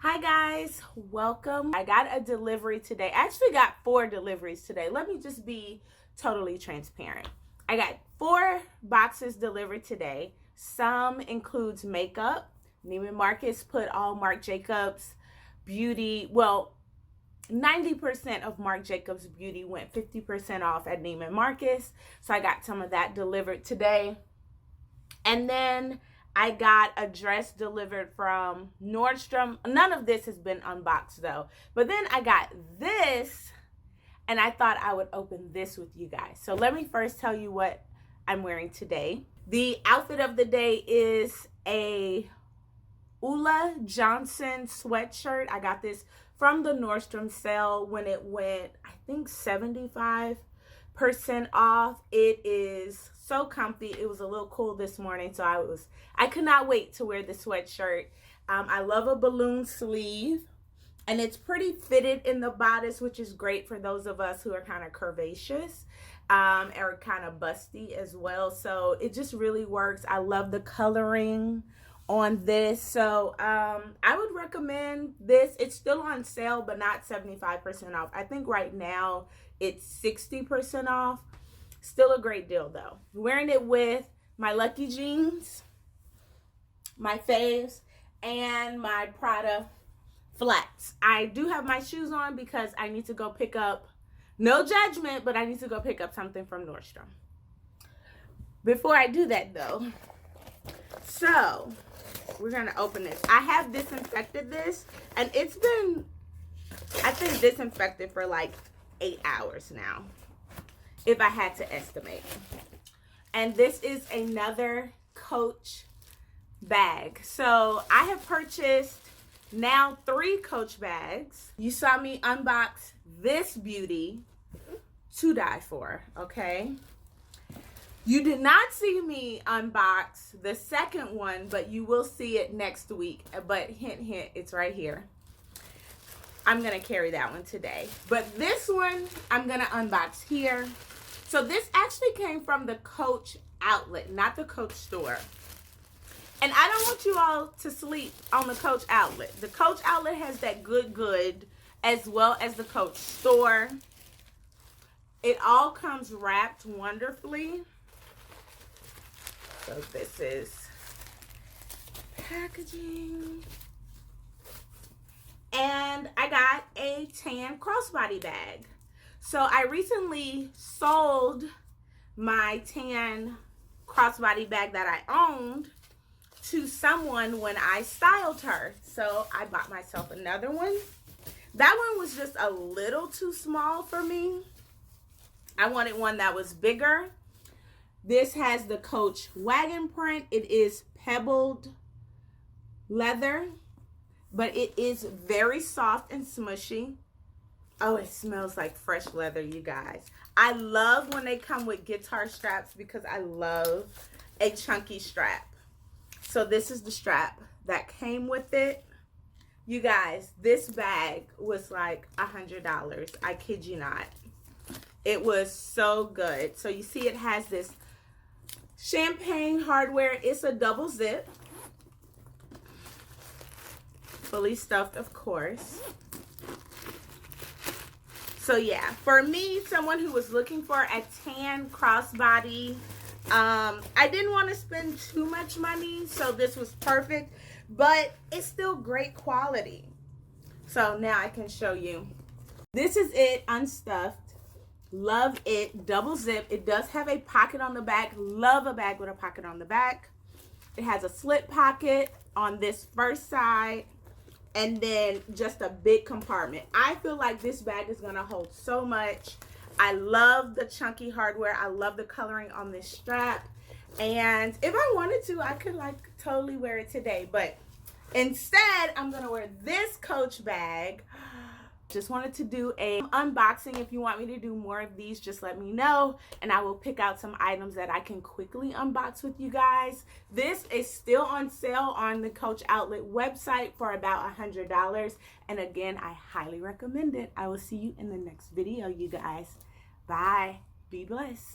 Hi guys, welcome. I got a delivery today. I actually got 4 deliveries today. Let me just be totally transparent. I got 4 boxes delivered today. Some includes makeup. Neiman Marcus put all Marc Jacobs beauty, 90% of Marc Jacobs beauty went 50% off at Neiman Marcus. So I got some of that delivered today. And then I got a dress delivered from Nordstrom. None of this has been unboxed though. But then I got this, and I thought I would open this with you guys. So let me first tell you what I'm wearing today. The outfit of the day is a Ulla Johnson sweatshirt. I got this from the Nordstrom sale when it went, I think, 75% off. It is so comfy. It was a little cool this morning, so I could not wait to wear the sweatshirt. I love a balloon sleeve, and it's pretty fitted in the bodice, which is great for those of us who are kind of curvaceous or kind of busty as well. So it just really works. I love the coloring on this, so I would recommend this. It's still on sale, but not 75% off. I think right now it's 60% off. Still a great deal though. Wearing it with my Lucky jeans, my faves, and my Prada flats. I do have my shoes on because I need to go pick up, no judgment, but I need to go pick up something from Nordstrom. Before I do that though, so we're gonna open this. I have disinfected this, and it's been, I think, disinfected for like 8 hours now, if I had to estimate. And this is another Coach bag. So I have purchased now 3 Coach bags. You saw me unbox this beauty to die for, okay? You did not see me unbox the second one, but you will see it next week. But hint, hint, it's right here. I'm going to carry that one today. But this one, I'm going to unbox here. So this actually came from the Coach outlet, not the Coach store. And I don't want you all to sleep on the Coach outlet. The Coach outlet has that good, as well as the Coach store. It all comes wrapped wonderfully. So this is packaging. And I got a tan crossbody bag. So I recently sold my tan crossbody bag that I owned to someone when I styled her. So I bought myself another one. That one was just a little too small for me. I wanted one that was bigger. This has the Coach wagon print. It is pebbled leather, but it is very soft and smushy. Oh, it smells like fresh leather, you guys. I love when they come with guitar straps because I love a chunky strap. So this is the strap that came with it. You guys, this bag was like $100. I kid you not. It was so good. So you see it has this champagne hardware. It's a double zip. Fully stuffed, of course. So yeah, for me, someone who was looking for a tan crossbody, I didn't want to spend too much money, so this was perfect, but it's still great quality. So now I can show you. This is it unstuffed. Love it. Double zip. It does have a pocket on the back. Love a bag with a pocket on the back. It has a slit pocket on this first side, and then just a big compartment. I feel like this bag is going to hold so much. I love the chunky hardware. I love the coloring on this strap. And if I wanted to, I could like totally wear it today. But instead, I'm going to wear this Coach bag. Just wanted to do a unboxing. If you want me to do more of these, just let me know, and I will pick out some items that I can quickly unbox with you guys. This is still on sale on the Coach outlet website for about $100, and again, I highly recommend it. I will see you in the next video, you guys. Bye. Be blessed.